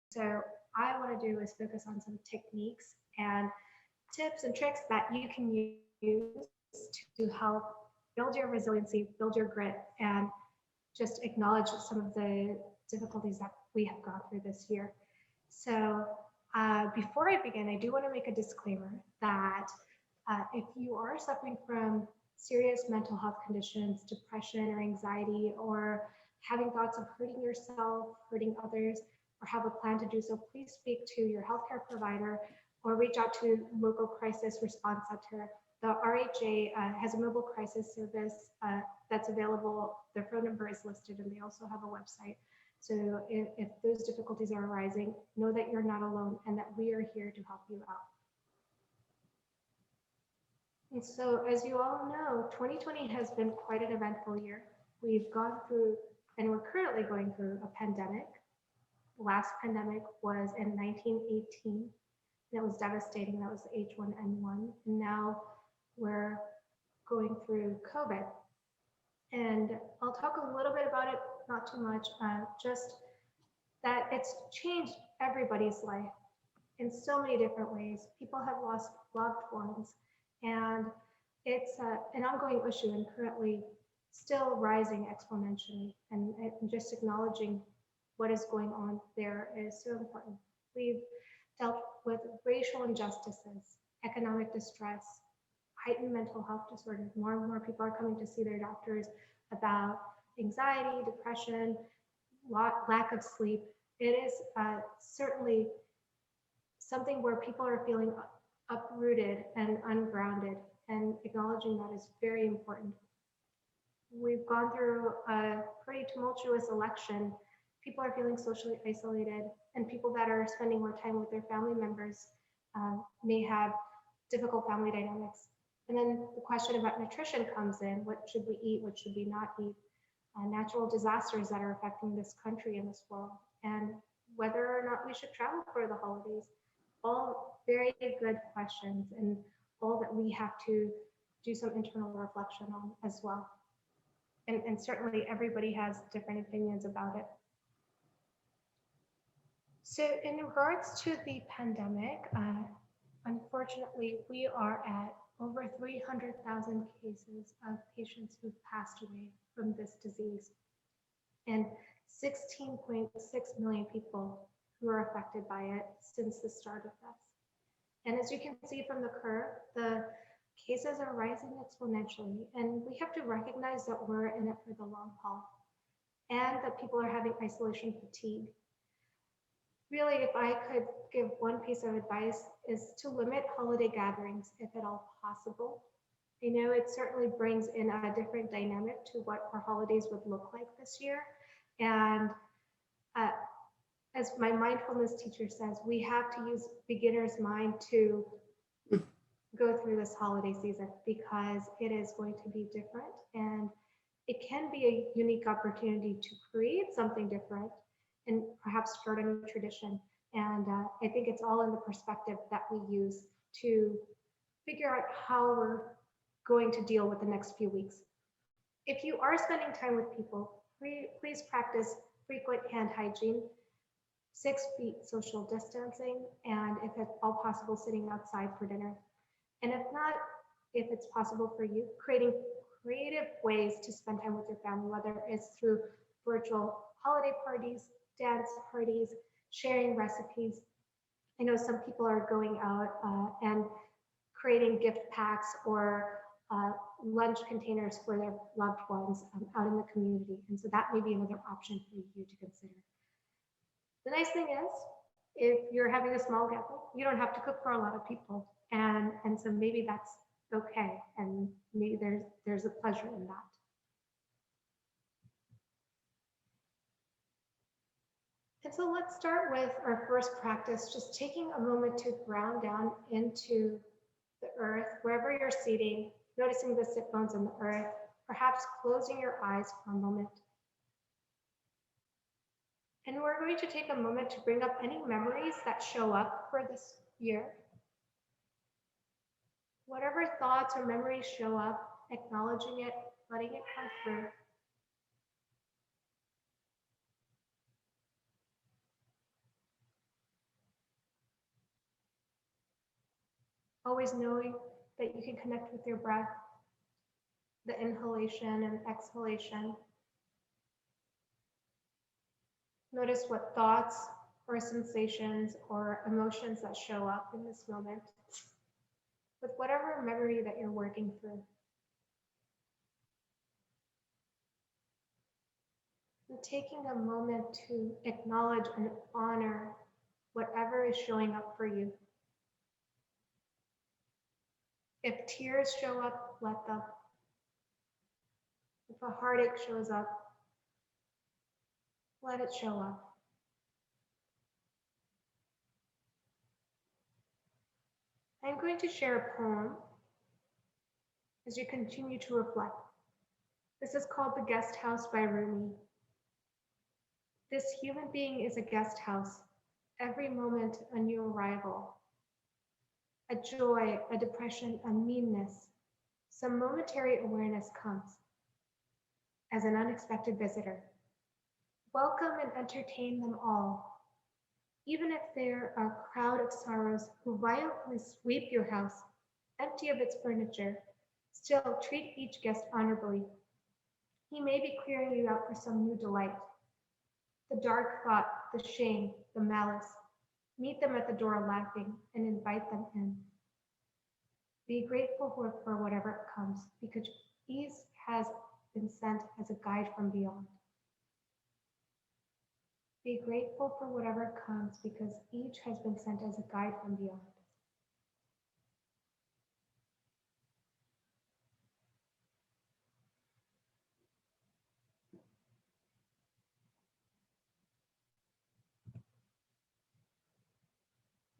so I want to do is focus on some techniques and tips and tricks that you can use to help build your resiliency, build your grit, and just acknowledge some of the difficulties that we have gone through this year. So, before I begin, I do want to make a disclaimer that if you are suffering from serious mental health conditions, depression or anxiety, or having thoughts of hurting yourself, hurting others, or have a plan to do so, please speak to your healthcare provider or reach out to local crisis response center. The RHA has a mobile crisis service that's available. Their phone number is listed, and they also have a website. So if those difficulties are arising, know that you're not alone and that we are here to help you out. And so, as you all know, 2020 has been quite an eventful year. We've gone through, and we're currently going through, a pandemic. The last pandemic was in 1918. And it was devastating. That was H1N1. And now we're going through COVID. And I'll talk a little bit about it, not too much, just that it's changed everybody's life in so many different ways. People have lost loved ones, and it's an ongoing issue and currently still rising exponentially. And just acknowledging what is going on there is so important. We've dealt with racial injustices, economic distress, heightened mental health disorders. More and more people are coming to see their doctors about anxiety, depression, lack of sleep. It is certainly something where people are feeling uprooted and ungrounded, and acknowledging that is very important. We've gone through a pretty tumultuous election. People are feeling socially isolated, and people that are spending more time with their family members may have difficult family dynamics. And then the question about nutrition comes in. What should we eat? What should we not eat? Natural disasters that are affecting this country and this world, and whether or not we should travel for the holidays. All very good questions, and all that we have to do some internal reflection on as well. And certainly everybody has different opinions about it. So in regards to the pandemic, unfortunately, we are at over 300,000 cases of patients who've passed away from this disease, and 16.6 million people who are affected by it since the start of this. And as you can see from the curve, the cases are rising exponentially, and we have to recognize that we're in it for the long haul, and that people are having isolation fatigue. Really, if I could give one piece of advice, is to limit holiday gatherings if at all possible. I know it certainly brings in a different dynamic to what our holidays would look like this year. And as my mindfulness teacher says, we have to use beginner's mind to go through this holiday season, because it is going to be different, and it can be a unique opportunity to create something different and perhaps start a new tradition. And I think it's all in the perspective that we use to figure out how we're going to deal with the next few weeks. If you are spending time with people, please practice frequent hand hygiene, 6 feet social distancing, and if at all possible, sitting outside for dinner. And if not, if it's possible for you, creating creative ways to spend time with your family, whether it's through virtual holiday parties, dance parties, sharing recipes. I know some people are going out and creating gift packs or lunch containers for their loved ones out in the community. And so that may be another option for you to consider. The nice thing is, if you're having a small gathering, you don't have to cook for a lot of people. And so maybe that's okay. And maybe there's a pleasure in that. And so let's start with our first practice, just taking a moment to ground down into the earth, wherever you're seating, noticing the sit bones on the earth, perhaps closing your eyes for a moment. And we're going to take a moment to bring up any memories that show up for this year. Whatever thoughts or memories show up, acknowledging it, letting it come through. Always knowing that you can connect with your breath, the inhalation and exhalation. Notice what thoughts or sensations or emotions that show up in this moment with whatever memory that you're working through. And taking a moment to acknowledge and honor whatever is showing up for you. If tears show up, let them. If a heartache shows up, let it show up. I'm going to share a poem as you continue to reflect. This is called The Guest House by Rumi. This human being is a guest house, every moment a new arrival. A joy, a depression, a meanness, some momentary awareness comes as an unexpected visitor. Welcome and entertain them all. Even if there are a crowd of sorrows who violently sweep your house, empty of its furniture, still treat each guest honorably. He may be clearing you out for some new delight. The dark thought, the shame, the malice, meet them at the door laughing and invite them in. Be grateful for whatever comes, because each has been sent as a guide from beyond. Be grateful for whatever comes, because each has been sent as a guide from beyond.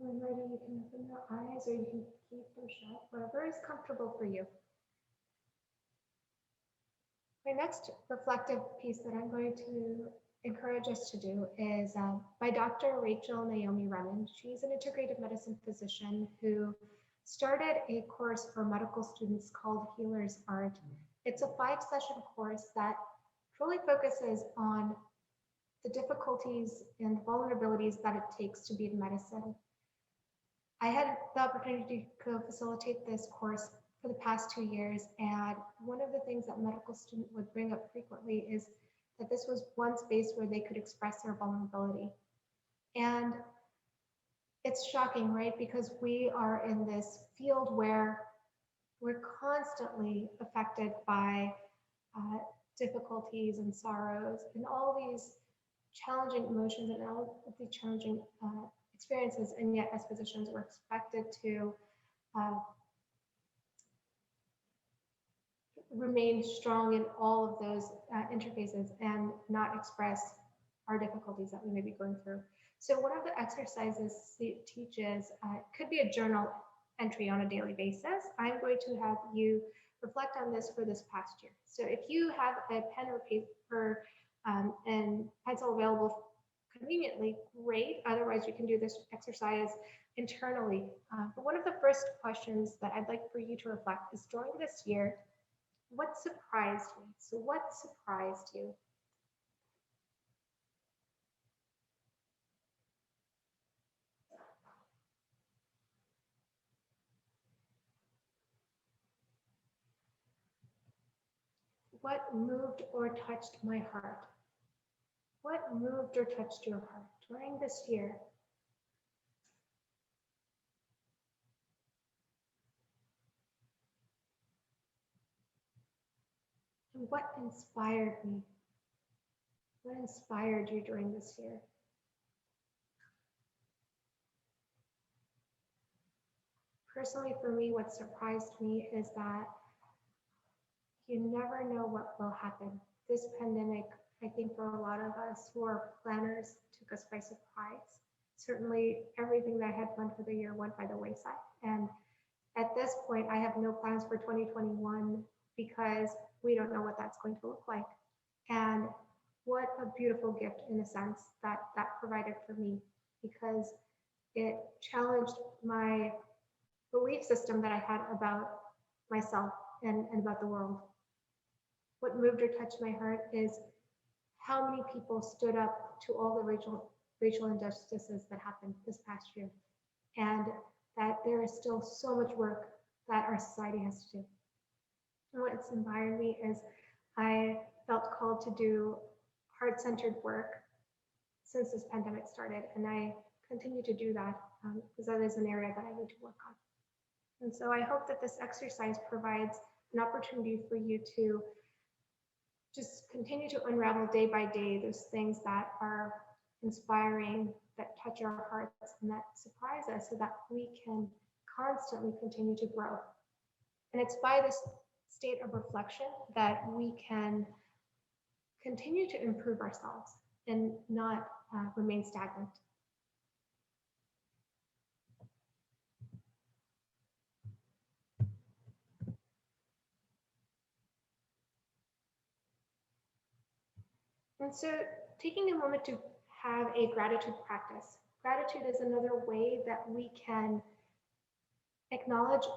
When ready, you can open your eyes or you can keep them shut, whatever is comfortable for you. My next reflective piece that I'm going to encourage us to do is by Dr. Rachel Naomi Remen. She's an integrative medicine physician who started a course for medical students called Healer's Art. It's a 5-session course that truly focuses on the difficulties and vulnerabilities that it takes to be in medicine. I had the opportunity to co-facilitate this course for the past 2 years, and one of the things that medical students would bring up frequently is that this was one space where they could express their vulnerability. And it's shocking, right? Because we are in this field where we're constantly affected by difficulties and sorrows and all these challenging emotions and all of these challenging experiences, and yet as physicians we're expected to remain strong in all of those interfaces and not express our difficulties that we may be going through. So one of the exercises it teaches could be a journal entry on a daily basis. I'm going to have you reflect on this for this past year. So if you have a pen or paper and pencil available conveniently, great. Otherwise, you can do this exercise internally. But one of the first questions that I'd like for you to reflect is, during this year, what surprised me? So what surprised you? What moved or touched my heart? What moved or touched your heart during this year? And what inspired me? What inspired you during this year? Personally, for me, what surprised me is that you never know what will happen. This pandemic, I think for a lot of us who are planners, took us by surprise. Certainly, everything that I had planned for the year went by the wayside. And at this point, I have no plans for 2021 because we don't know what that's going to look like. And what a beautiful gift, in a sense, that provided for me, because it challenged my belief system that I had about myself and about the world. What moved or touched my heart is how many people stood up to all the racial injustices that happened this past year. And that there is still so much work that our society has to do. And what's inspired me is I felt called to do heart-centered work since this pandemic started, and I continue to do that because that is an area that I need to work on. And so I hope that this exercise provides an opportunity for you to just continue to unravel day by day those things that are inspiring, that touch our hearts, and that surprise us so that we can constantly continue to grow. And it's by this state of reflection that we can continue to improve ourselves and not remain stagnant. And so taking a moment to have a gratitude practice. Gratitude is another way that we can acknowledge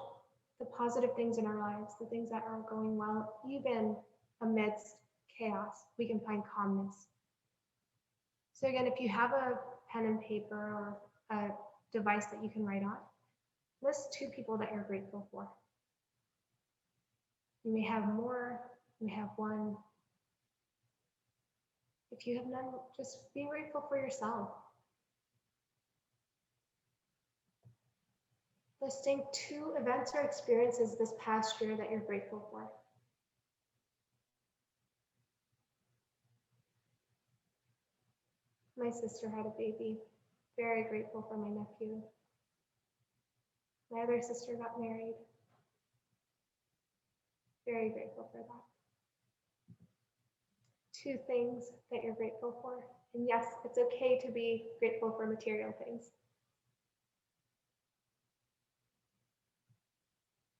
the positive things in our lives, the things that are going well, even amidst chaos, we can find calmness. So again, if you have a pen and paper or a device that you can write on, list 2 people that you're grateful for. You may have more, you may have 1. If you have none, just be grateful for yourself. Listing 2 events or experiences this past year that you're grateful for. My sister had a baby. Very grateful for my nephew. My other sister got married. Very grateful for that. 2 things that you're grateful for. And yes, it's okay to be grateful for material things.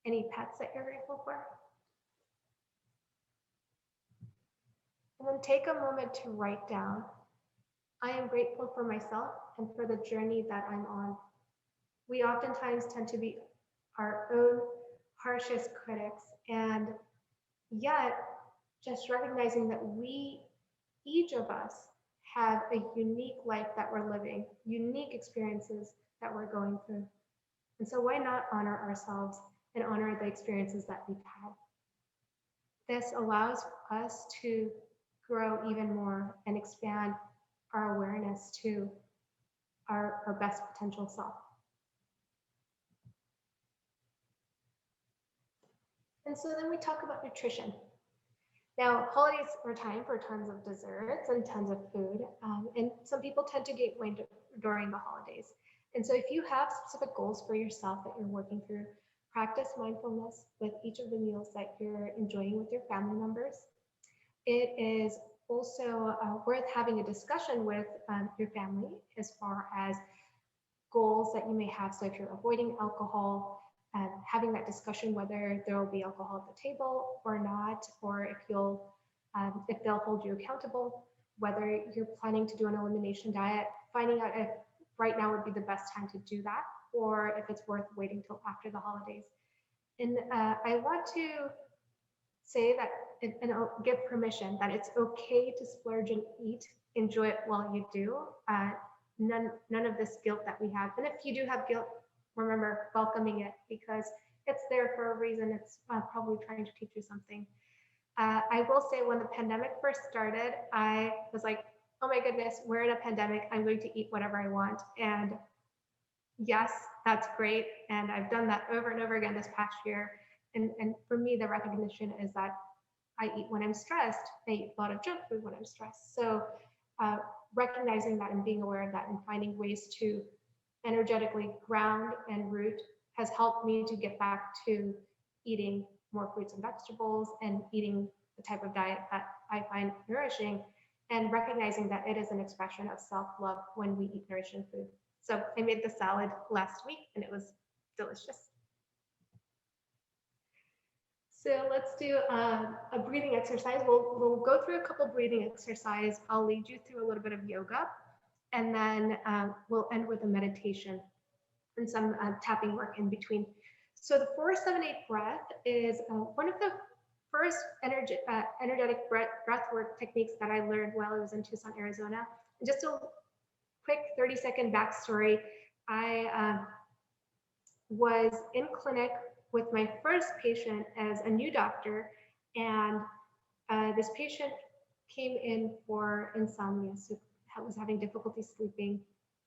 Any pets that you're grateful for? And then take a moment to write down, I am grateful for myself and for the journey that I'm on. We oftentimes tend to be our own harshest critics, and yet just recognizing that each of us have a unique life that we're living, unique experiences that we're going through. And so why not honor ourselves and honor the experiences that we've had? This allows us to grow even more and expand our awareness to our best potential self. And so then we talk about nutrition. Now, holidays are time for tons of desserts and tons of food, and some people tend to gain weight during the holidays. And so if you have specific goals for yourself that you're working through, practice mindfulness with each of the meals that you're enjoying with your family members. It is also worth having a discussion with your family as far as goals that you may have. So if you're avoiding alcohol, having that discussion whether there will be alcohol at the table or not, or if they'll hold you accountable, whether you're planning to do an elimination diet, finding out if right now would be the best time to do that, or if it's worth waiting till after the holidays. And I want to say that, and I'll give permission that it's okay to splurge and eat, enjoy it while you do. None of this guilt that we have. And if you do have guilt, remember welcoming it, because it's there for a reason. It's probably trying to teach you something. I will say when the pandemic first started, I was like, oh my goodness, we're in a pandemic. I'm going to eat whatever I want. And yes, that's great. And I've done that over and over again this past year. And for me, the recognition is that I eat when I'm stressed. I eat a lot of junk food when I'm stressed. So recognizing that and being aware of that and finding ways to energetically ground and root has helped me to get back to eating more fruits and vegetables and eating the type of diet that I find nourishing, and recognizing that it is an expression of self-love when we eat nourishing food. So I made the salad last week and it was delicious. So let's do a breathing exercise. We'll go through a couple breathing exercises. I'll lead you through a little bit of yoga, and then we'll end with a meditation and some tapping work in between. So the 4-7-8 breath is one of the first energetic breath work techniques that I learned while I was in Tucson, Arizona. And just a quick 30-second backstory. I was in clinic with my first patient as a new doctor, and this patient came in for insomnia, so was having difficulty sleeping.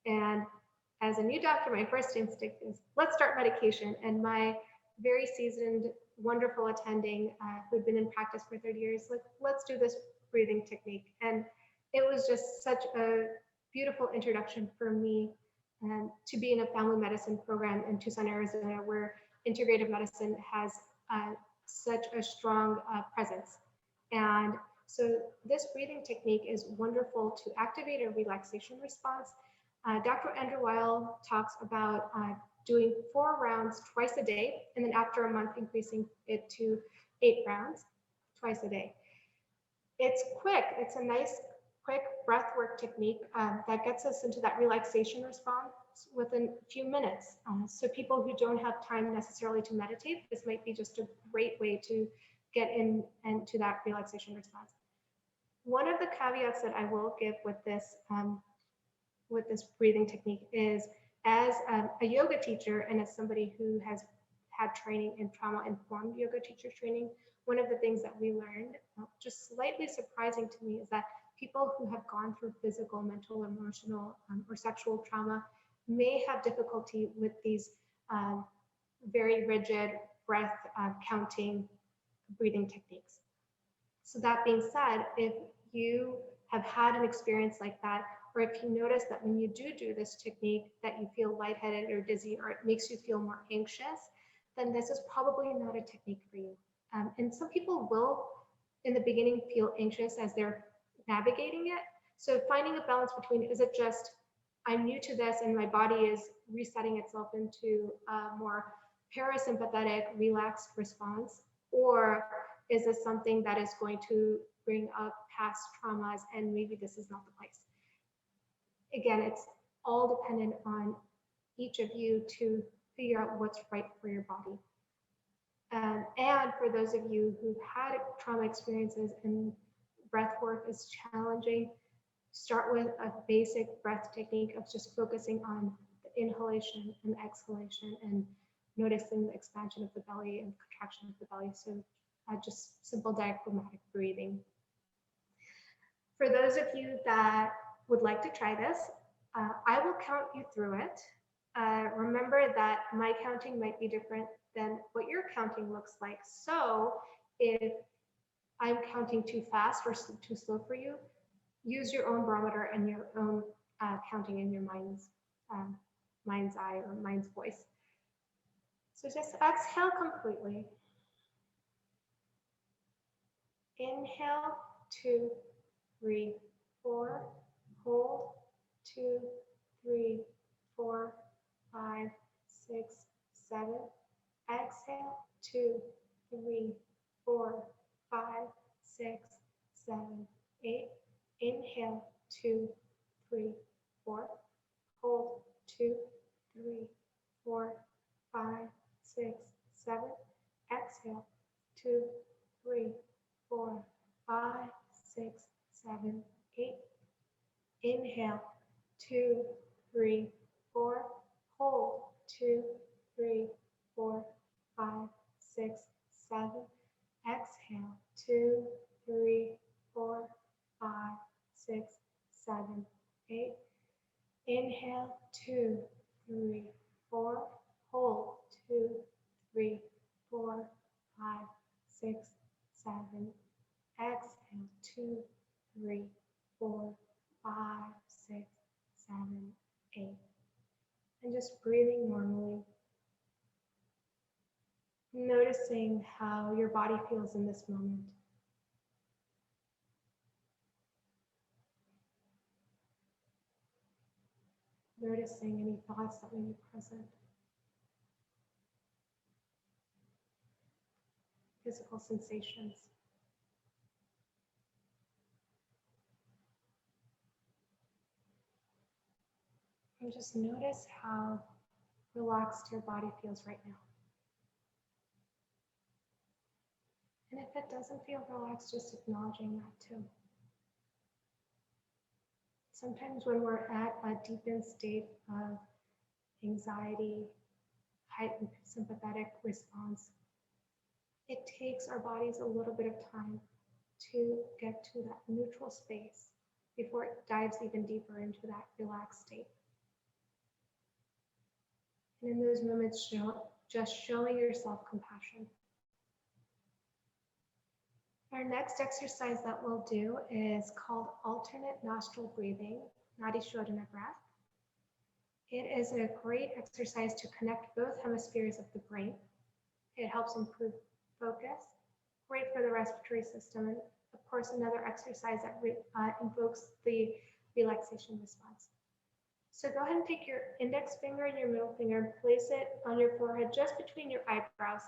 And as a new doctor, my first instinct is let's start medication. And my very seasoned, wonderful attending who'd been in practice for 30 years, like, let's do this breathing technique. And it was just such a beautiful introduction for me to be in a family medicine program in Tucson, Arizona, where integrative medicine has such a strong presence. And so this breathing technique is wonderful to activate a relaxation response. Dr. Andrew Weil talks about doing 4 rounds twice a day, and then after a month, increasing it to 8 rounds twice a day. It's quick. It's a nice, quick breath work technique that gets us into that relaxation response within a few minutes. So people who don't have time necessarily to meditate, this might be just a great way to get into that relaxation response. One of the caveats that I will give with this breathing technique is, as a yoga teacher and as somebody who has had training in trauma-informed yoga teacher training, one of the things that we learned, just slightly surprising to me, is that people who have gone through physical, mental, emotional, or sexual trauma may have difficulty with these very rigid breath counting breathing techniques. So that being said, if you have had an experience like that, or if you notice that when you do this technique that you feel lightheaded or dizzy, or it makes you feel more anxious, then this is probably not a technique for you. And some people will, in the beginning, feel anxious as they're navigating it. So finding a balance between, is it just, I'm new to this and my body is resetting itself into a more parasympathetic, relaxed response, or is this something that is going to bring up past traumas and maybe this is not the place? Again, it's all dependent on each of you to figure out what's right for your body. And for those of you who've had trauma experiences and breath work is challenging, start with a basic breath technique of just focusing on the inhalation and exhalation and noticing the expansion of the belly and contraction of the belly. So just simple diaphragmatic breathing. For those of you that would like to try this, I will count you through it. Remember that my counting might be different than what your counting looks like. So if I'm counting too fast or too slow for you, use your own barometer and your own counting in your mind's eye or mind's voice. So just exhale completely. Inhale, 2, 3, 4. Hold, 2, 3, 4, 5, 6, 7. Exhale, 2, 3, 4, 5, 6, 7, 8. Inhale, 2, 3, 4. Hold, 2, 3, 4, 5, 6, 7. Exhale, 2, 3, 4, 5, 6, 7, 8. Inhale, 2, 3, 4. Hold, 2, 3, 4, 5, 6, 7. Exhale, 2, 3, 4, 5, 6, 7, 8. Inhale, 2, 3, 4. Hold, 2, 3, 4, 5, 6, 7. Exhale, 2, 3, 4, 5, 6, 7, 8. And just breathing normally. Noticing how your body feels in this moment. Noticing any thoughts that may be present. Physical sensations. And just notice how relaxed your body feels right now. And if it doesn't feel relaxed, just acknowledging that too. Sometimes when we're at a deepened state of anxiety, heightened sympathetic response. It takes our bodies a little bit of time to get to that neutral space before it dives even deeper into that relaxed state. And in those moments, just showing yourself compassion. Our next exercise that we'll do is called alternate nostril breathing, Nadi Shodhana breath. It is a great exercise to connect both hemispheres of the brain. It helps improve focus, great for the respiratory system, and of course another exercise that invokes the relaxation response. So go ahead and take your index finger and your middle finger and place it on your forehead just between your eyebrows.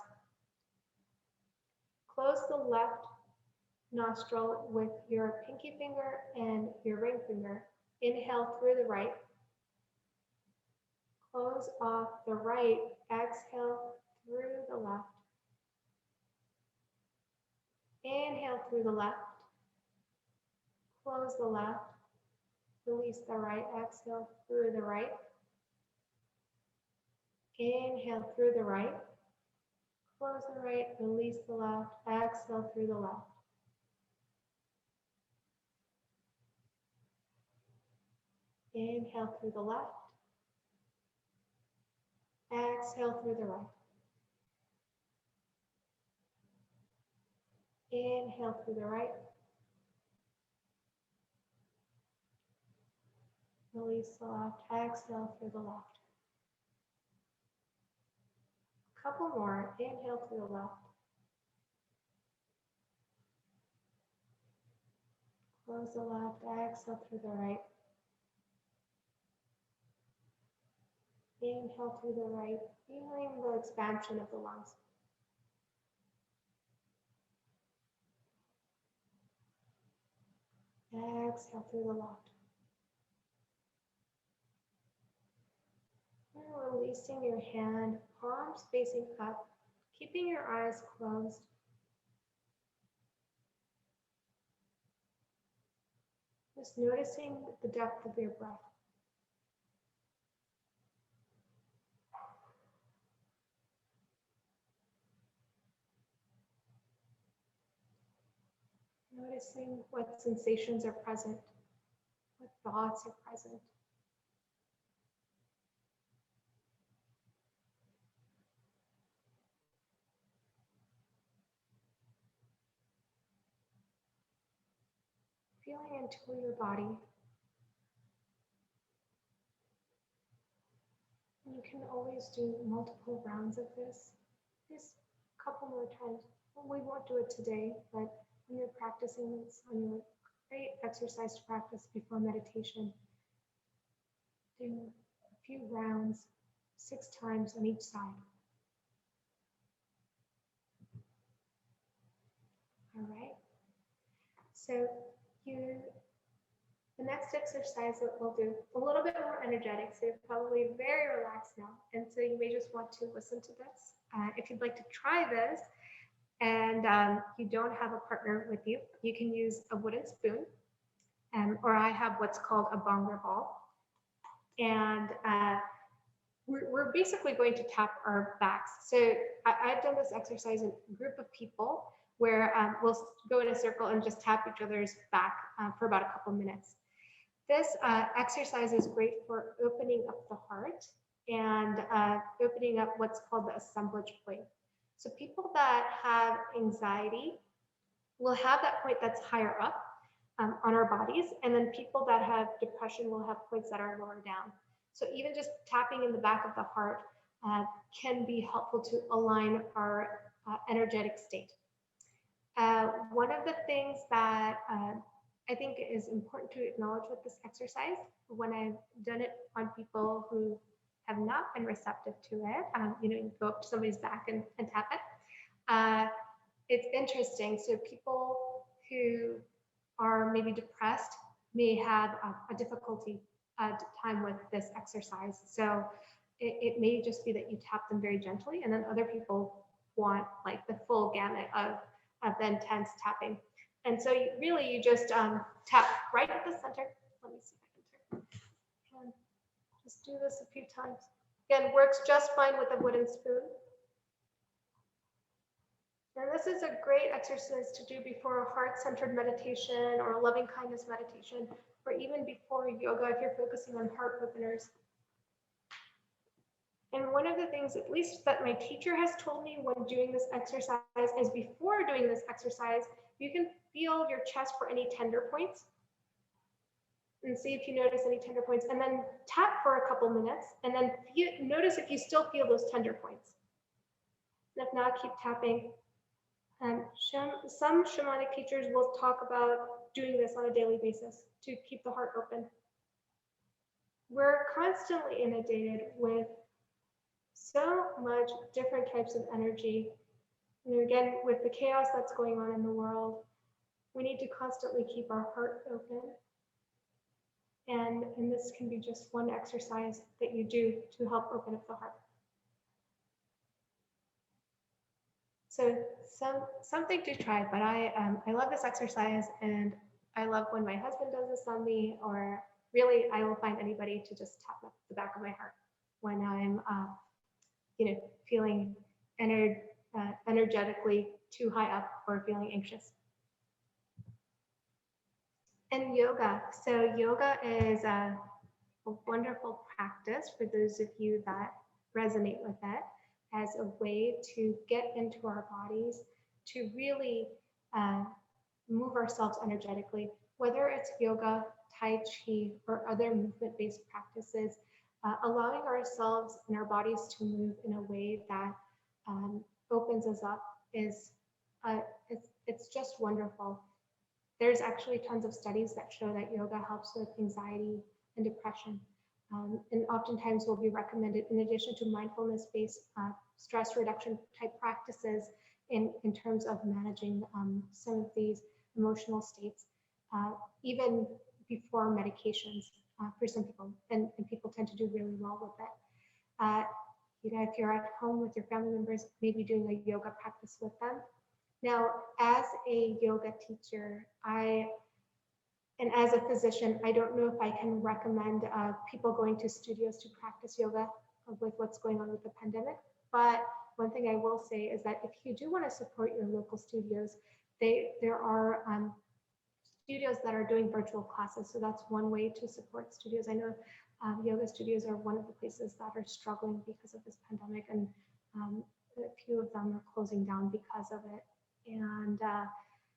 Close the left nostril with your pinky finger and your ring finger. Inhale through the right. Close off the right. Exhale through the left. Inhale through the left. Close the left. Release the right. Exhale through the right. Inhale through the right. Close the right. Release the left. Exhale through the left. Inhale through the left. Exhale through the right. Inhale through the right. Release the left. Exhale through the left. Couple more. Inhale through the left. Close the left. Exhale through the right. Inhale through the right, feeling the expansion of the lungs. Exhale through the left. And releasing your hand, palms facing up, keeping your eyes closed. Just noticing the depth of your breath. Noticing what sensations are present, what thoughts are present. Feeling into your body. And you can always do multiple rounds of this. Just a couple more times. Well, we won't do it today, but when you're practicing this on your great exercise to practice before meditation, do a few rounds, 6 times on each side. All right. So the next exercise that we'll do, a little bit more energetic, so you're probably very relaxed now, and so you may just want to listen to this. If you'd like to try this, and you don't have a partner with you, you can use a wooden spoon, or I have what's called a bongo ball. And we're basically going to tap our backs. So I've done this exercise in a group of people where we'll go in a circle and just tap each other's back for about a couple minutes. This exercise is great for opening up the heart and opening up what's called the assemblage point. So people that have anxiety will have that point that's higher up on our bodies, and then people that have depression will have points that are lower down. So even just tapping in the back of the heart can be helpful to align our energetic state. One of the things that I think is important to acknowledge with this exercise, when I've done it on people who have not been receptive to it, you go up to somebody's back and tap it. It's interesting. So people who are maybe depressed may have a difficulty time with this exercise. So it may just be that you tap them very gently, and then other people want like the full gamut of the intense tapping. And so you just tap right at the center. Let me see if I can turn. And just do this a few times. Again, works just fine with a wooden spoon. And this is a great exercise to do before a heart-centered meditation or a loving kindness meditation, or even before yoga if you're focusing on heart openers. And one of the things, at least that my teacher has told me when doing this exercise, is before doing this exercise, you can feel your chest for any tender points and see if you notice any tender points, and then tap for a couple minutes, and then notice if you still feel those tender points. And if not, keep tapping. Some shamanic teachers will talk about doing this on a daily basis to keep the heart open. We're constantly inundated with so much different types of energy. And again, with the chaos that's going on in the world, we need to constantly keep our heart open. And this can be just one exercise that you do to help open up the heart. So something to try, but I love this exercise, and I love when my husband does this on me, or really I will find anybody to just tap up the back of my heart when I'm feeling energetically too high up or feeling anxious. And yoga. So yoga is a wonderful practice for those of you that resonate with it, as a way to get into our bodies, to really move ourselves energetically, whether it's yoga, Tai Chi, or other movement-based practices, allowing ourselves and our bodies to move in a way that opens us up is, it's just wonderful. There's actually tons of studies that show that yoga helps with anxiety and depression. And oftentimes will be recommended in addition to mindfulness-based stress reduction type practices in terms of managing some of these emotional states, even before medications for some people, and people tend to do really well with it. If you're at home with your family members, maybe doing a yoga practice with them. Now, as a yoga teacher, and as a physician, I don't know if I can recommend people going to studios to practice yoga with what's going on with the pandemic. But one thing I will say is that if you do want to support your local studios, there are studios that are doing virtual classes. So that's one way to support studios. I know yoga studios are one of the places that are struggling because of this pandemic, and a few of them are closing down because of it. And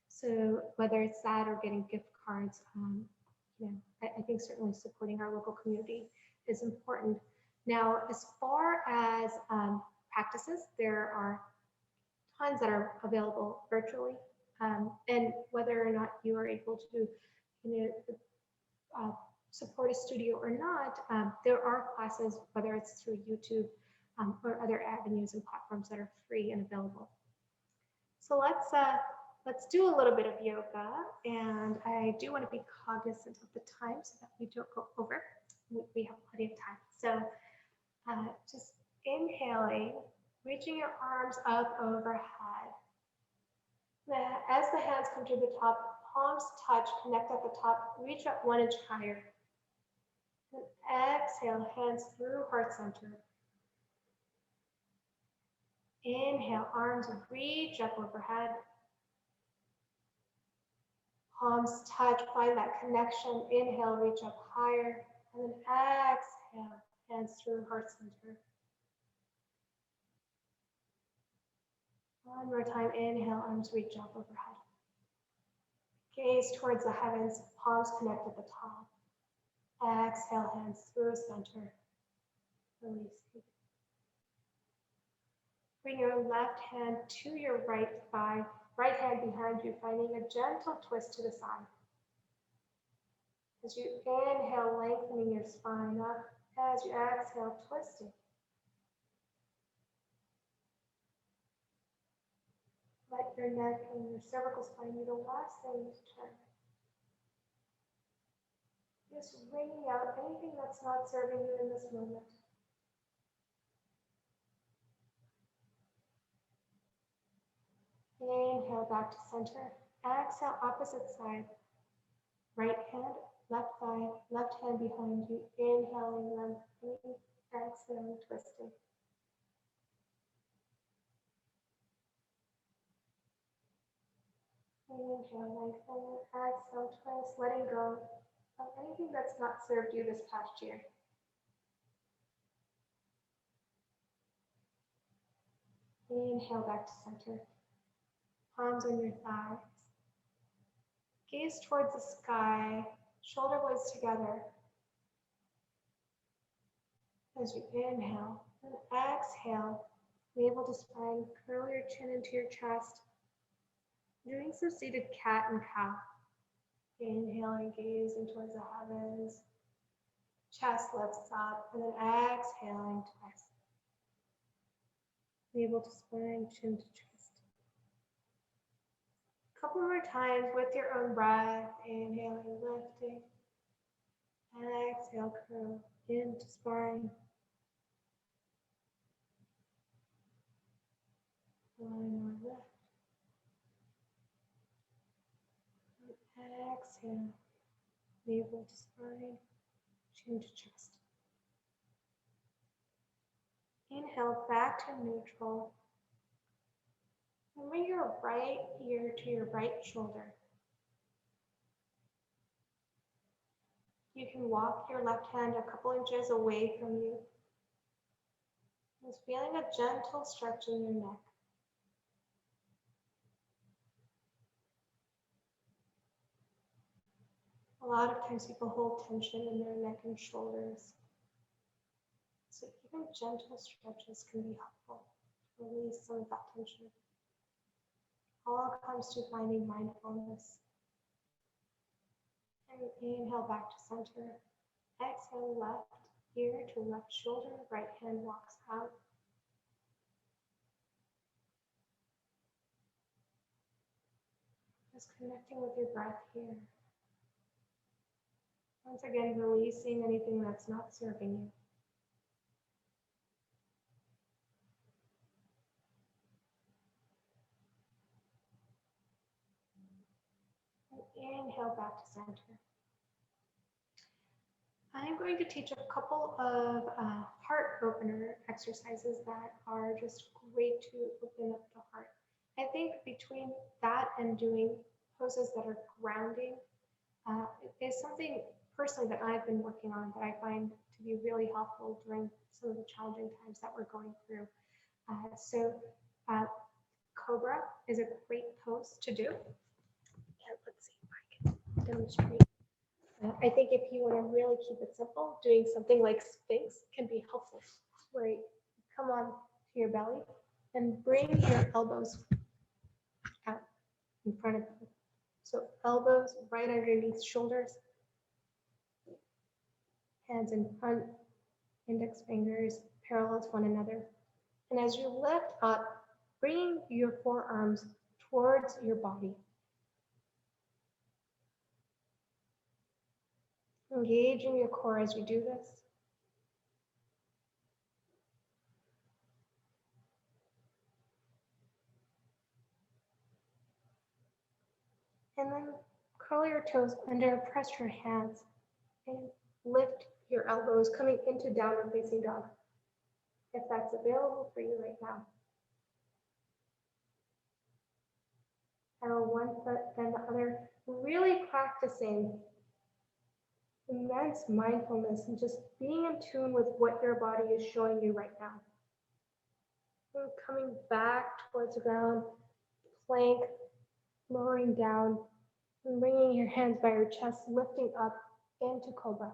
so whether it's that or getting gift cards, I think certainly supporting our local community is important. Now, as far as practices, there are tons that are available virtually, and whether or not you are able to support a studio or not, there are classes, whether it's through YouTube or other avenues and platforms that are free and available. So let's do a little bit of yoga, and I do want to be cognizant of the time so that we don't go over. We have plenty of time. So just inhaling, reaching your arms up overhead. As the hands come to the top, palms touch, connect at the top, reach up 1 inch higher. And exhale, hands through heart center. Inhale, arms reach up overhead. Palms touch, find that connection. Inhale, reach up higher. And then exhale, hands through heart center. One more time, inhale, arms reach up overhead. Gaze towards the heavens, palms connect at the top. Exhale, hands through center. Release. Bring your left hand to your right thigh, right hand behind you, finding a gentle twist to the side. As you inhale, lengthening your spine up. As you exhale, twisting. Let your neck and your cervical spine be the last thing to turn. Just wringing out anything that's not serving you in this moment. Inhale back to center. Exhale, opposite side. Right hand, left thigh, left hand behind you. Inhaling, lengthening, and exhale, twisting. Inhale, lengthen. Exhale, twist, letting go of anything that's not served you this past year. Inhale back to center. Palms on your thighs. Gaze towards the sky, shoulder blades together. As you inhale and exhale, navel to spine, curl your chin into your chest. Doing some seated cat and cow. Inhaling, gazing towards the heavens. Chest lifts up, and then exhaling, twist. Navel to spine, chin to chest. A couple more times with your own breath. Inhaling, lifting. And exhale, curl into spine. Line or lift. Exhale, navel to spine, chin to chest. Inhale back to neutral. And bring your right ear to your right shoulder. You can walk your left hand a couple inches away from you. Just feeling a gentle stretch in your neck. A lot of times people hold tension in their neck and shoulders. So even gentle stretches can be helpful to release some of that tension. All comes to finding mindfulness. And inhale back to center. Exhale, left ear to left shoulder, right hand walks out. Just connecting with your breath here. Once again, releasing anything that's not serving you. And inhale back to center. I'm going to teach a couple of heart opener exercises that are just great to open up the heart. I think between that and doing poses that are grounding is something personally that I've been working on that I find to be really helpful during some of the challenging times that we're going through. Cobra is a great pose to do. And let's see if I can demonstrate. I think if you want to really keep it simple, doing something like Sphinx can be helpful, where you come on to your belly and bring your elbows out in front of you. So elbows right underneath shoulders, hands in front, index fingers parallel to one another. And as you lift up, bringing your forearms towards your body. Engaging your core as you do this. And then curl your toes under, press your hands, and lift your elbows coming into downward facing dog, if that's available for you right now. Pedal one foot, then the other, really practicing immense mindfulness and just being in tune with what your body is showing you right now. And coming back towards the ground, plank, lowering down, and bringing your hands by your chest, lifting up into Cobra.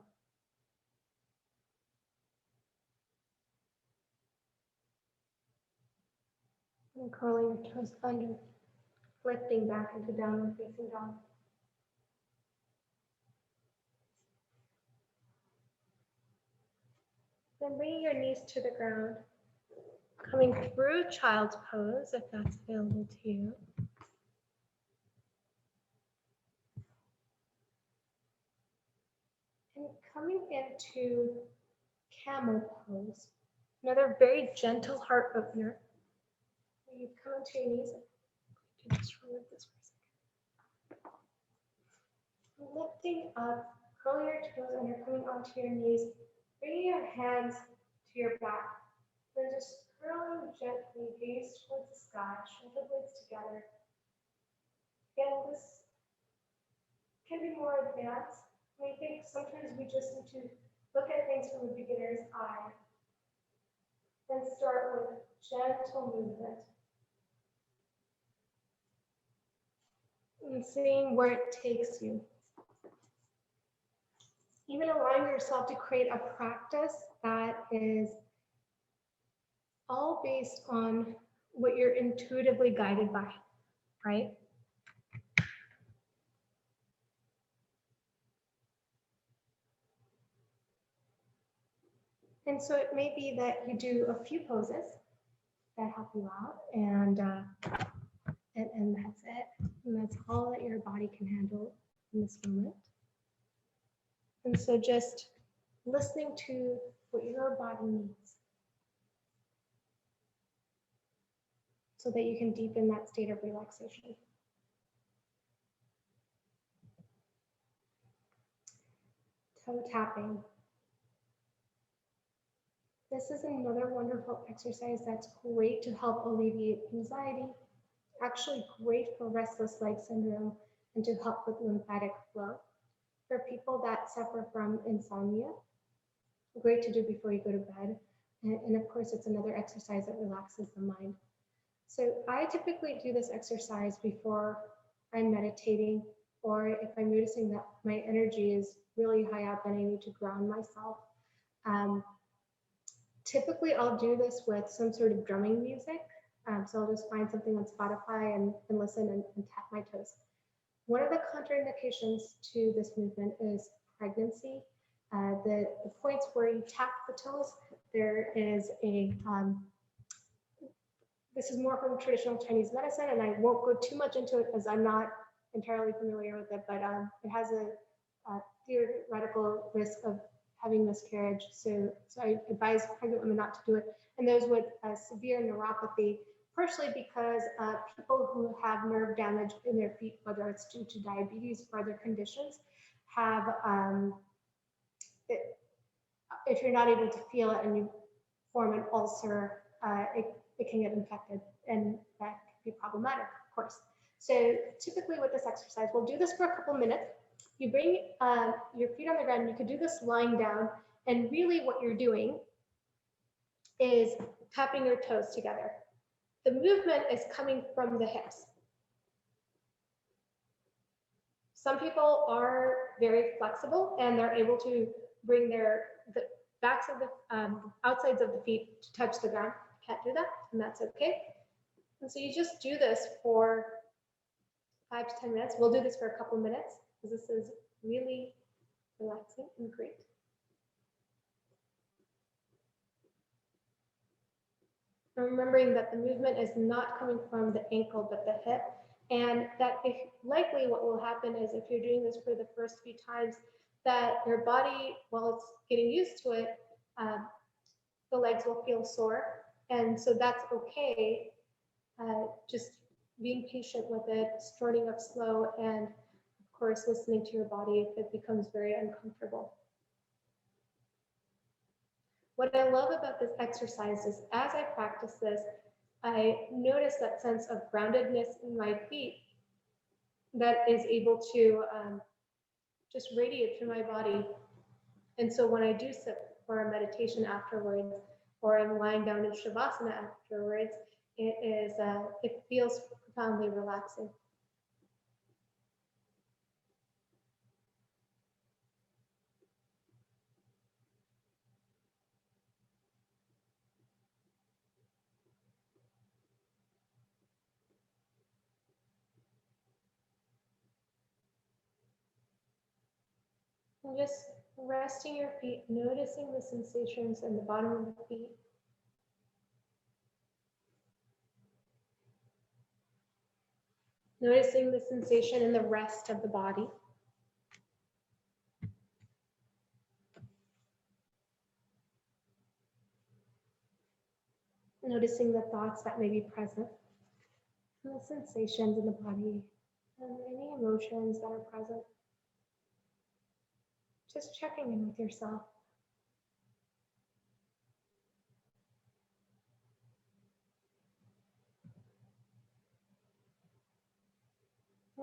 And curling your toes under, lifting back into downward facing dog. Then bringing your knees to the ground, coming through child's pose, if that's available to you. And coming into camel pose, another very gentle heart opener. You come onto your knees. I'm just remove this for a second. Lifting up, curling your toes under, coming onto your knees. Bringing your hands to to your back. Then just curling gently, gaze towards the sky, shoulder blades together. Again, this can be more advanced. I think sometimes we just need to look at things from a beginner's eye. Then start with gentle movement. And seeing where it takes you. Even allowing yourself to create a practice that is all based on what you're intuitively guided by, right? And so it may be that you do a few poses that help you out, and that's it. And that's all that your body can handle in this moment. And so just listening to what your body needs so that you can deepen that state of relaxation. Toe tapping. This is another wonderful exercise that's great to help alleviate anxiety, actually great for restless leg syndrome and to help with lymphatic flow. For people that suffer from insomnia, great to do before you go to bed. And of course, it's another exercise that relaxes the mind. So I typically do this exercise before I'm meditating, or if I'm noticing that my energy is really high up and I need to ground myself. Typically, I'll do this with some sort of drumming music. So I'll just find something on Spotify and listen and tap my toes. One of the contraindications to this movement is pregnancy. The points where you tap the toes, there is a, this is more from traditional Chinese medicine, and I won't go too much into it because I'm not entirely familiar with it, but it has a theoretical risk of having miscarriage. So I advise pregnant women not to do it. And those with severe neuropathy, partially because people who have nerve damage in their feet, whether it's due to diabetes or other conditions, have, if you're not able to feel it and you form an ulcer, it can get infected, and that can be problematic, of course. So typically with this exercise, we'll do this for a couple minutes. You bring your feet on the ground. You could do this lying down, and really what you're doing is tapping your toes together. The movement is coming from the hips. Some people are very flexible and they're able to bring the backs of the outsides of the feet to touch the ground. You can't do that, and that's okay. And so you just do this for 5 to 10 minutes. We'll do this for a couple minutes because this is really relaxing and great. Remembering that the movement is not coming from the ankle but the hip, and that likely what will happen is if you're doing this for the first few times, that your body, while it's getting used to it, the legs will feel sore, and so that's okay. Just being patient with it, starting up slow, and of course listening to your body if it becomes very uncomfortable. What I love about this exercise is as I practice this, I notice that sense of groundedness in my feet that is able to just radiate through my body. And so when I do sit for a meditation afterwards, or I'm lying down in Shavasana afterwards, it feels profoundly relaxing. And just resting your feet, noticing the sensations in the bottom of the feet. Noticing the sensation in the rest of the body. Noticing the thoughts that may be present, and the sensations in the body, and any emotions that are present. Just checking in with yourself.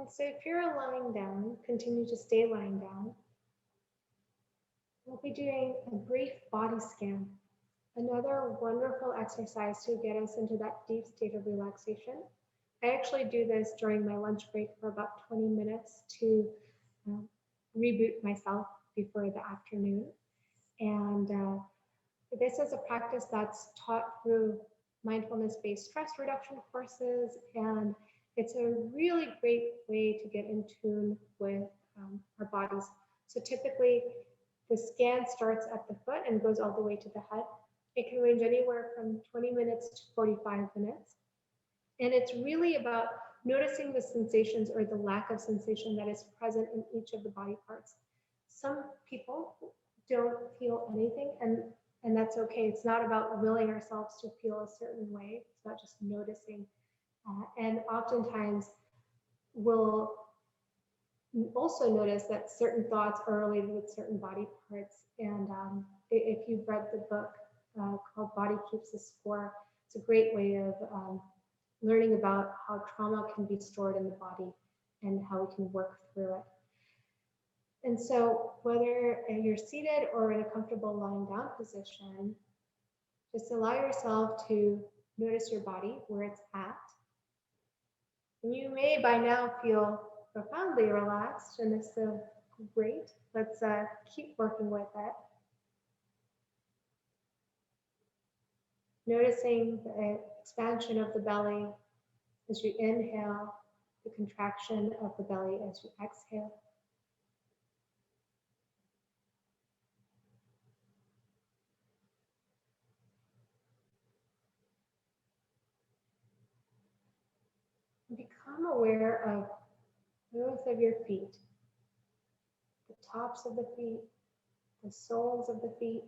And so if you're lying down, continue to stay lying down. We'll be doing a brief body scan. Another wonderful exercise to get us into that deep state of relaxation. I actually do this during my lunch break for about 20 minutes to reboot myself before the afternoon. And this is a practice that's taught through mindfulness-based stress reduction courses, and it's a really great way to get in tune with our bodies. So typically, the scan starts at the foot and goes all the way to the head. It can range anywhere from 20 minutes to 45 minutes. And it's really about noticing the sensations or the lack of sensation that is present in each of the body parts. Some people don't feel anything, and that's okay. It's not about willing ourselves to feel a certain way. It's not just noticing. And oftentimes we'll also notice that certain thoughts are related with certain body parts. And if you've read the book called Body Keeps the Score, it's a great way of learning about how trauma can be stored in the body and how we can work through it. And so whether you're seated or in a comfortable lying down position, just allow yourself to notice your body, where it's at. And you may by now feel profoundly relaxed, and it's so great. Let's keep working with it. Noticing the expansion of the belly as you inhale, the contraction of the belly as you exhale. Become aware of both of your feet, the tops of the feet, the soles of the feet,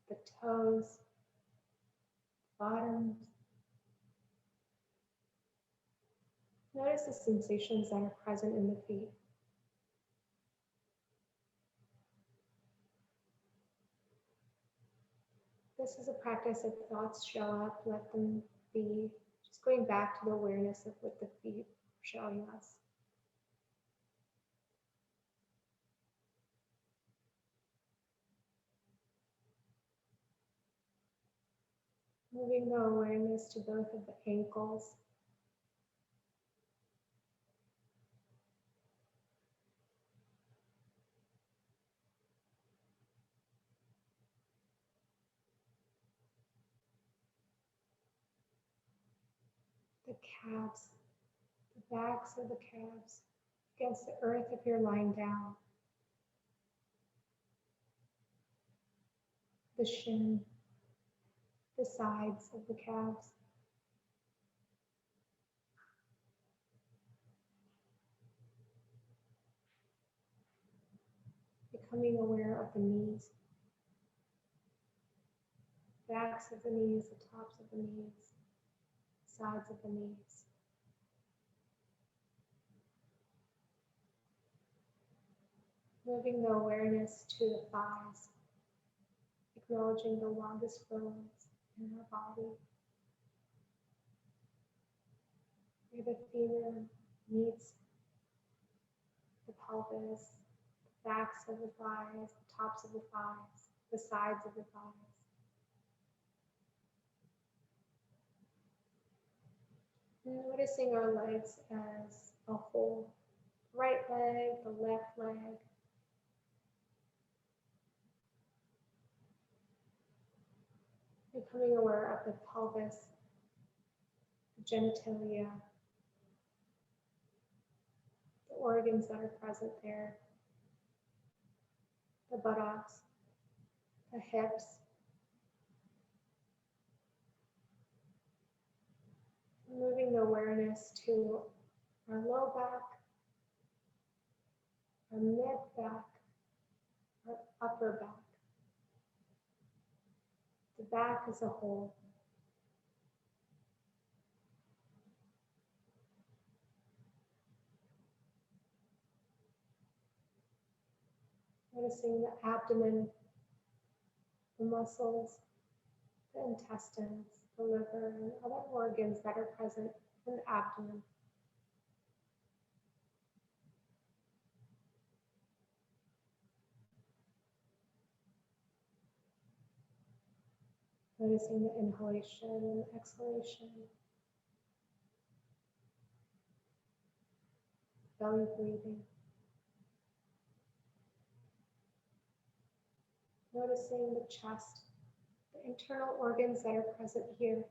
the toes, bottoms. Notice the sensations that are present in the feet. This is a practice if thoughts show up, let them be. Just going back to the awareness of what the feet are showing us. Moving the awareness to both of the ankles. The calves, the backs of the calves against the earth if you're lying down. The shin, the sides of the calves. Becoming aware of the knees, backs of the knees, the tops of the knees, sides of the knees. Moving the awareness to the thighs, acknowledging the longest bones in our body, where the femur meets the pelvis, the backs of the thighs, the tops of the thighs, the sides of the thighs. And noticing our legs as a whole, right leg, the left leg. Becoming aware of the pelvis, the genitalia, the organs that are present there, the buttocks, the hips, moving the awareness to our low back, our mid back, our upper back, the back as a whole. Noticing the abdomen, the muscles, the intestines, the liver, and other organs that are present in the abdomen. Noticing the inhalation and exhalation, belly breathing. Noticing the chest, the internal organs that are present here,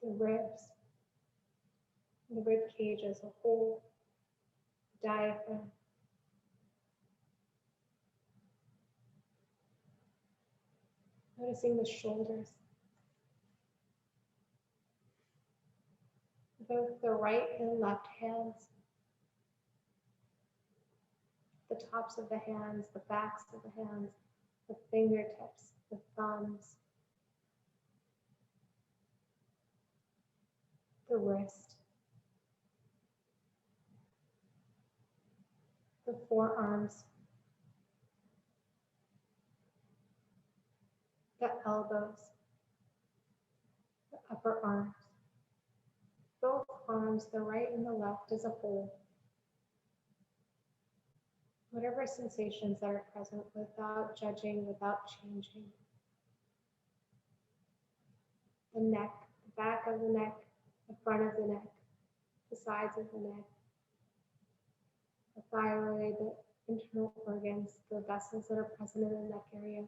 the ribs, the rib cage as a whole, the diaphragm. Noticing the shoulders, both the right and left hands, the tops of the hands, the backs of the hands, the fingertips, the thumbs, the wrist, the forearms, the elbows, the upper arms, both arms, the right and the left as a whole. Whatever sensations that are present without judging, without changing. The neck, the back of the neck, the front of the neck, the sides of the neck, the thyroid, the internal organs, the vessels that are present in the neck area.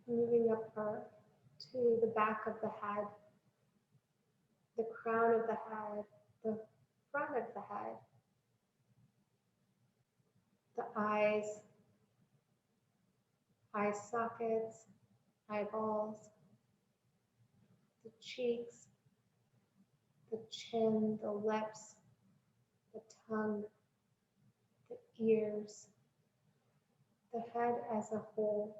Moving up to the back of the head, the crown of the head, the front of the head, the eyes, eye sockets, eyeballs, the cheeks, the chin, the lips, the tongue, the ears, the head as a whole.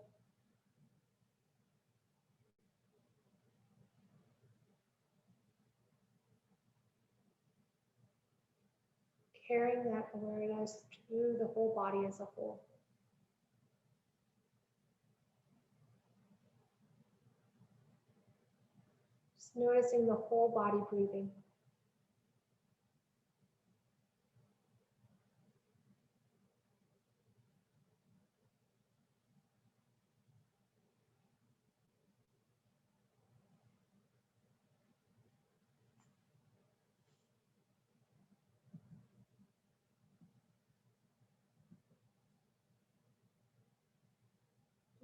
Carrying that awareness through the whole body as a whole. Just noticing the whole body breathing.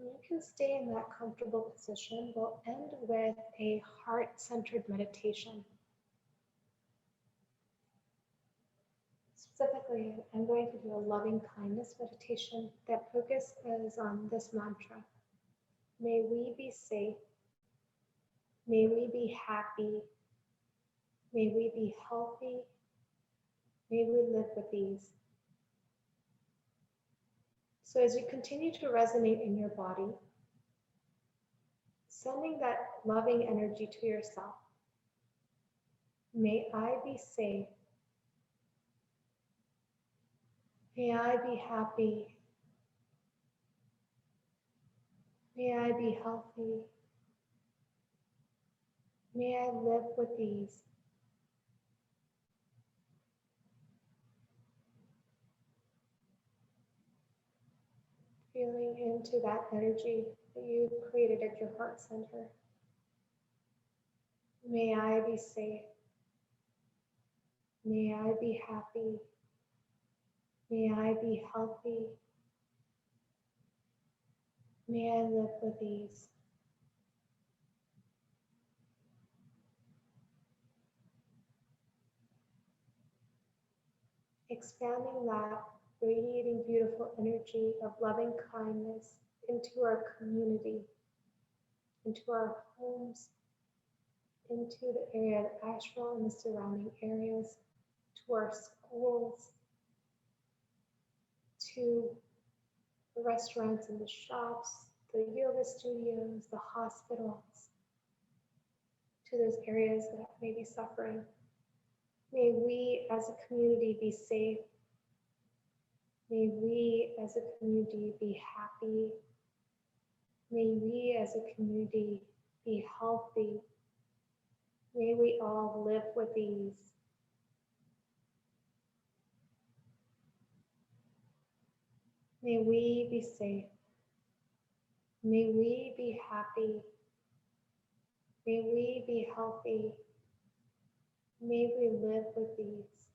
You can stay in that comfortable position. We'll end with a heart-centered meditation. Specifically, I'm going to do a loving kindness meditation that focuses on this mantra. May we be safe. May we be happy. May we be healthy. May we live with ease. So as you continue to resonate in your body, sending that loving energy to yourself. May I be safe. May I be happy. May I be healthy. May I live with ease. Feeling into that energy that you created at your heart center. May I be safe. May I be happy. May I be healthy. May I live with ease. Expanding that radiating beautiful energy of loving kindness into our community, into our homes, into the area of Asheville and the surrounding areas, to our schools, to the restaurants and the shops, the yoga studios, the hospitals, to those areas that may be suffering. May we as a community be safe. May we as a community be happy. May we as a community be healthy. May we all live with ease. May we be safe. May we be happy. May we be healthy. May we live with ease.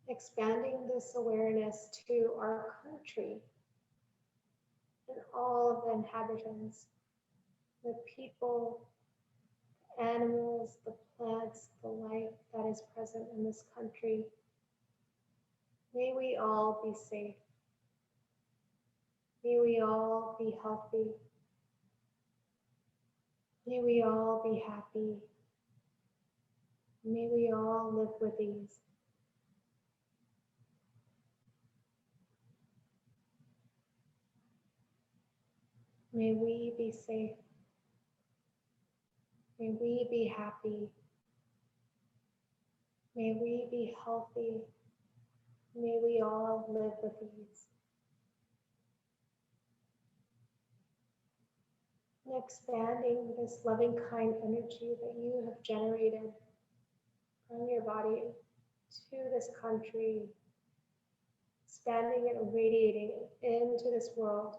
Expanding this awareness to our country and all of the inhabitants, the people, the animals, the plants, the life that is present in this country. May we all be safe. May we all be healthy. May we all be happy. May we all live with ease. May we be safe. May we be happy. May we be healthy. May we all live with ease. And expanding this loving, kind energy that you have generated from your body to this country, expanding it and radiating it into this world.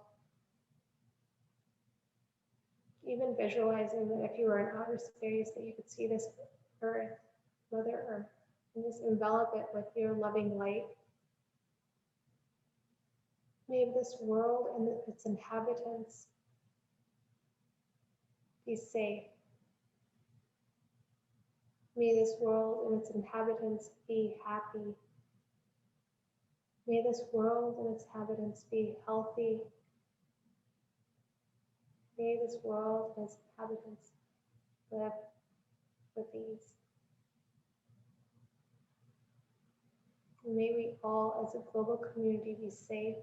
Even visualizing that if you were in outer space, that you could see this earth, Mother Earth, and just envelop it with your loving light. May this world and its inhabitants be safe. May this world and its inhabitants be happy. May this world and its inhabitants be healthy. May this world and its inhabitants live with ease. And may we all, as a global community, be safe.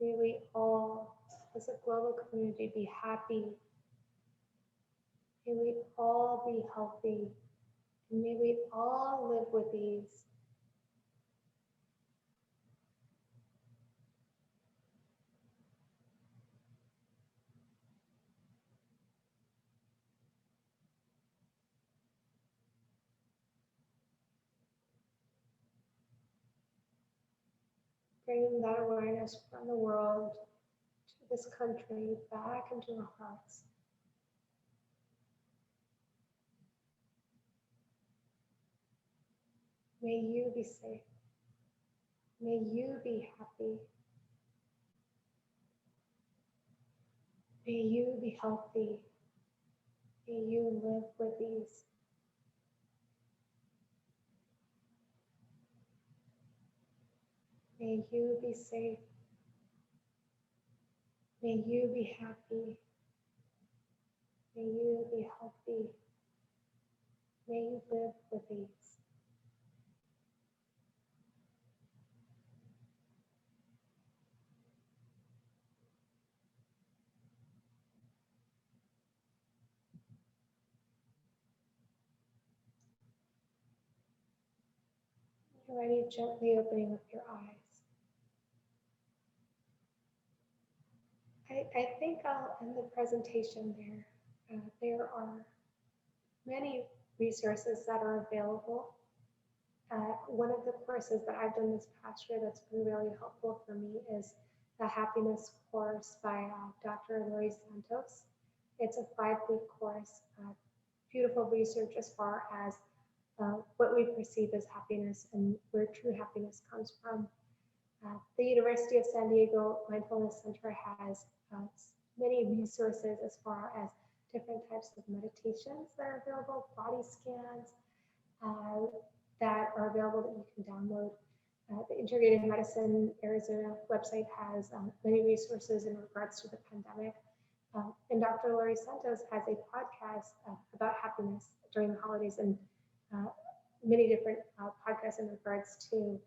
May we all, as a global community, be happy. May we all be healthy. And may we all live with ease. Bringing that awareness from the world to this country back into our hearts. May you be safe. May you be happy. May you be healthy. May you live with ease. May you be safe. May you be happy. May you be healthy. May you live with ease. You're ready, gently opening up your eyes. I think I'll end the presentation there. There are many resources that are available. One of the courses that I've done this past year that's been really helpful for me is the happiness course by Dr. Lori Santos. It's a 5-week course, beautiful research as far as what we perceive as happiness and where true happiness comes from. The University of San Diego Mindfulness Center has many resources as far as different types of meditations that are available, body scans that are available that you can download. The Integrative Medicine Arizona website has many resources in regards to the pandemic. And Dr. Lori Santos has a podcast about happiness during the holidays, and many different podcasts in regards to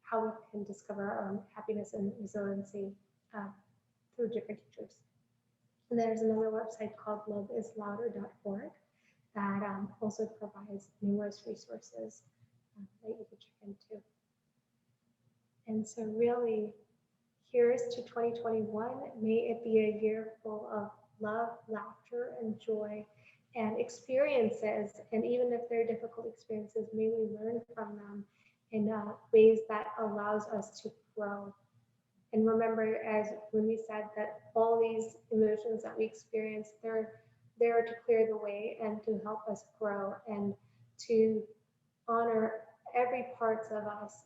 how we can discover our own happiness and resiliency through different teachers. And there's another website called loveislouder.org that also provides numerous resources that you can check into. And so really Here's to 2021. May it be a year full of love, laughter, and joy and experiences. And even if they're difficult experiences, may we learn from them in ways that allows us to grow. And remember, as Rumi said, that all these emotions that we experience, they're there to clear the way and to help us grow and to honor every parts of us,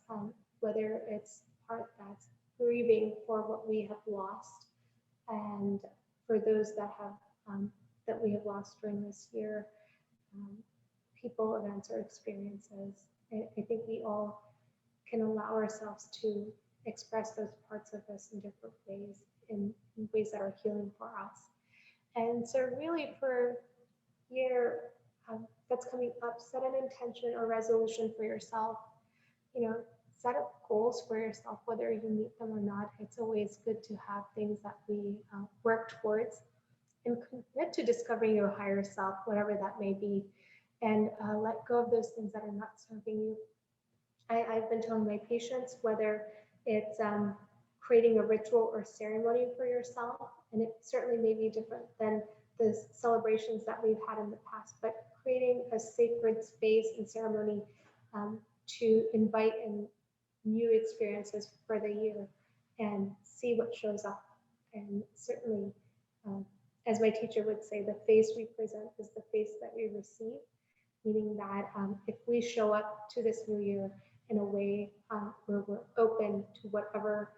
whether it's part that's grieving for what we have lost, and for those that have that we have lost during this year, um, people, events, or experiences. I think we all can allow ourselves to express those parts of us in different ways, in ways that are healing for us. And so, really, for year that's coming up, set an intention or resolution for yourself. You know, set up goals for yourself, whether you meet them or not. It's always good to have things that we work towards, and commit to discovering your higher self, whatever that may be, and let go of those things that are not serving you. I've been telling my patients, whether it's creating a ritual or ceremony for yourself, and it certainly may be different than the celebrations that we've had in the past, but creating a sacred space and ceremony to invite in new experiences for the year and see what shows up. And certainly, um, as my teacher would say, the face we present is the face that we receive, meaning that if we show up to this new year in a way where we're open to whatever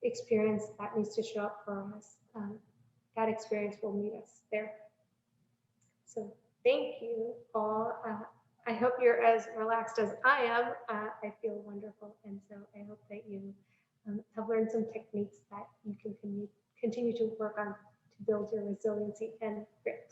experience that needs to show up for us, that experience will meet us there. So thank you all. I hope you're as relaxed as I am. I feel wonderful. And so I hope that you have learned some techniques that you can continue to work on to build your resiliency and grit.